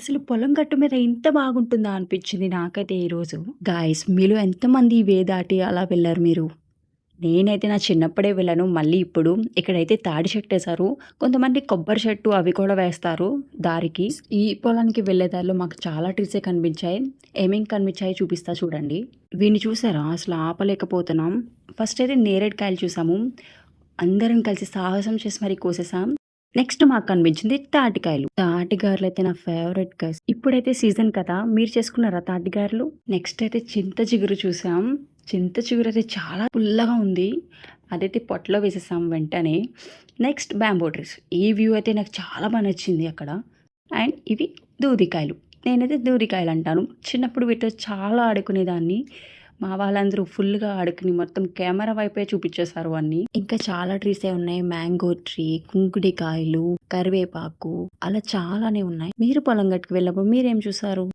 అసలు పొలం గట్టు మీద ఇంత బాగుంటుందా అనిపించింది నాకైతే ఈరోజు. గాయ్స్ మీలో ఎంతమంది ఇవే దాటి అలా వెళ్లారు మీరు? నేనైతే నా చిన్నప్పుడే వెళ్ళాను. మళ్ళీ ఇప్పుడు ఇక్కడైతే తాడి చెట్టేశారు. కొంతమంది కొబ్బరి చెట్టు అవి కూడా వేస్తారు దారికి. ఈ పొలానికి వెళ్ళే దారిలో మాకు చాలా ట్రీసే కనిపించాయి. ఏమేం కనిపించాయో చూపిస్తా చూడండి. వీడిని చూసారా అసలు ఆపలేకపోతున్నాం. ఫస్ట్ అయితే నేరేడుకాయలు చూసాము. అందరం కలిసి సాహసం చేసి మరి కోసేసాం. నెక్స్ట్ మాకు కనిపించింది తాటికాయలు. తాటిగారెలు అయితే నా ఫేవరెట్ గైస్. ఇప్పుడైతే సీజన్ కదా! మీరు చేసుకున్నారా తాటిగారెలు? నెక్స్ట్ అయితే చింత చిగురు చూసాం. చింత చిగురు అయితే చాలా పుల్లగా ఉంది. అదైతే పొట్టలో వేసేసాం వెంటనే. Next bamboo trees. ఈ వ్యూ అయితే నాకు చాలా బాగా నచ్చింది అక్కడ. అండ్ ఇవి దూదికాయలు. నేనైతే దూదికాయలు అంటాను. చిన్నప్పుడు వీటితో చాలా ఆడుకునేదాన్ని. మా వాళ్ళందరూ ఫుల్‌గా ఆడుకుని మొత్తం కెమెరా వైపే చూపించేశారు అన్నీ. ఇంకా చాలా ట్రీసే ఉన్నాయి. మ్యాంగో ట్రీ, కుంకుడికాయలు, కరివేపాకు అలా చాలానే ఉన్నాయి. మీరు పొలం గట్టుకు వెళ్ళినప్పుడు మీరేం చూసారు?